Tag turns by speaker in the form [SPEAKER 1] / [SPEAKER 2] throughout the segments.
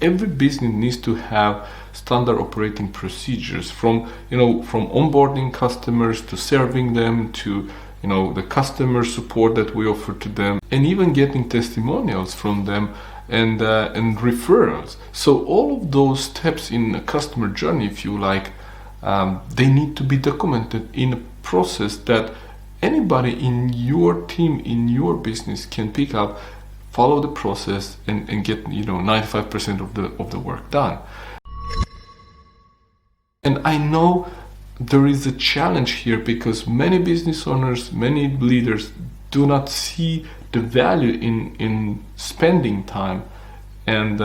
[SPEAKER 1] every business needs to have standard operating procedures from onboarding customers to serving them to the customer support that we offer to them, and even getting testimonials from them and referrals. So all of those steps in a customer journey, if you like, they need to be documented in a process that anybody in your team, in your business can pick up, follow the process, and get 95% of the work done. And I know there is a challenge here because many business owners, many leaders do not see the value in spending time and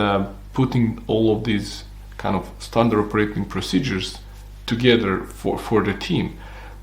[SPEAKER 1] putting all of these kind of standard operating procedures together for the team.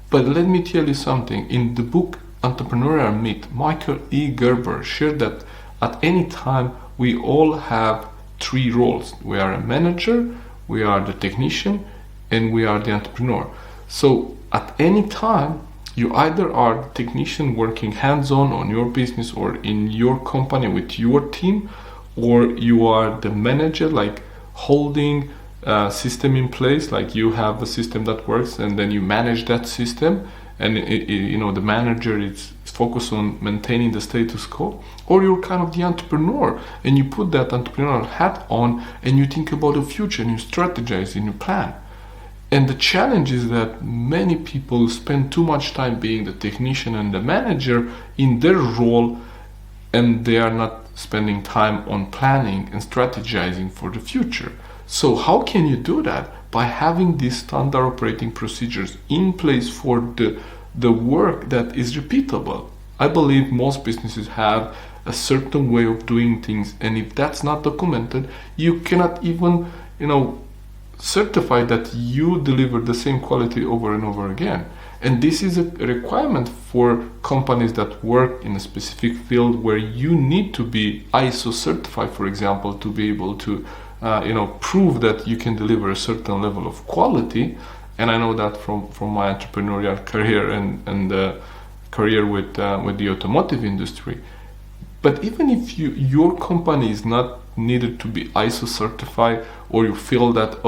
[SPEAKER 1] But let me tell you something. In the book Entrepreneurial Myth, Michael E. Gerber shared that at any time we all have three roles. We are a manager, we are the technician, and we are the entrepreneur. So at any time, you either are the technician working hands-on on your business or in your company with your team, or you are the manager, like holding a system in place, like you have a system that works and then you manage that system, and the manager is focused on maintaining the status quo. Or you're kind of the entrepreneur and you put that entrepreneurial hat on and you think about the future and you strategize and you plan. And the challenge is that many people spend too much time being the technician and the manager in their role, and they are not spending time on planning and strategizing for the future. So how can you do that? By having these standard operating procedures in place for the work that is repeatable. I believe most businesses have a certain way of doing things, and if that's not documented, you cannot even certify that you deliver the same quality over and over again. And this is a requirement for companies that work in a specific field where you need to be ISO certified, for example, to be able to prove that you can deliver a certain level of quality. And I know that from my entrepreneurial career and career with the automotive industry. But even if your company is not needed to be ISO certified, or you feel that,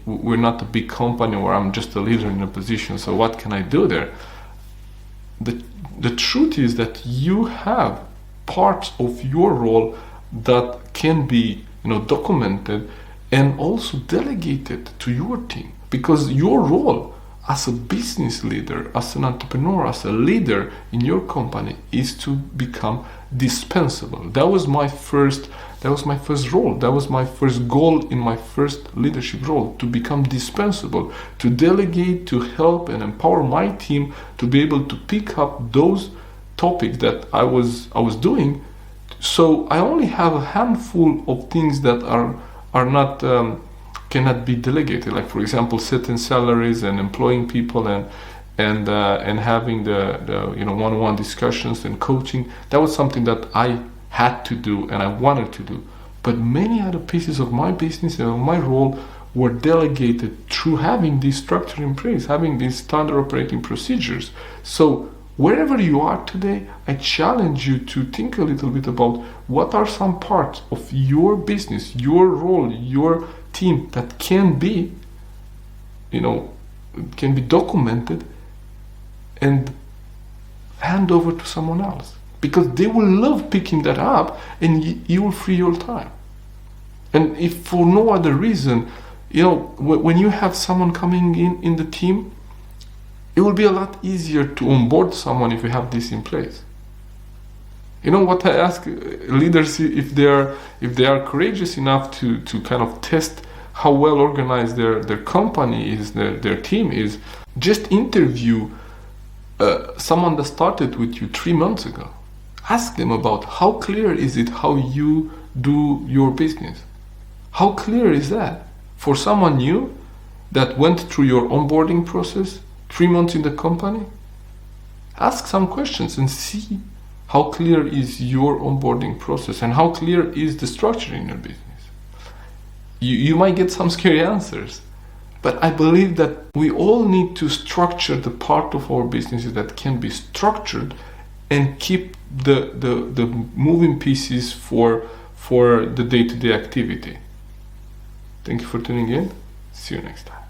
[SPEAKER 1] we're not a big company, or I'm just a leader in a position, so what can I do there? The truth is that you have parts of your role that can be documented and also delegated to your team, because your role as a business leader, as an entrepreneur, as a leader in your company is to become dispensable. That was my first role. That was my first goal in my first leadership role, to become dispensable, to delegate, to help and empower my team to be able to pick up those topics that I was doing. So I only have a handful of things that are not cannot be delegated, like for example setting salaries and employing people and having the one-on-one discussions and coaching. That was something that I had to do and I wanted to do. But many other pieces of my business and my role were delegated through having this structure in place, having these standard operating procedures. So wherever you are today, I challenge you to think a little bit about what are some parts of your business, your role, your team that can be documented and hand over to someone else, because they will love picking that up and you will free your time. And if for no other reason, when you have someone coming in the team, it will be a lot easier to onboard someone if you have this in place. What I ask leaders, if they are courageous enough to kind of test how well organized their company is, their team is, just interview someone that started with you 3 months ago. Ask them about how clear is it how you do your business. How clear is that? For someone new that went through your onboarding process 3 months in the company, ask some questions and see how clear is your onboarding process and how clear is the structure in your business. You might get some scary answers, but I believe that we all need to structure the part of our businesses that can be structured and keep the moving pieces for the day-to-day activity. Thank you for tuning in. See you next time.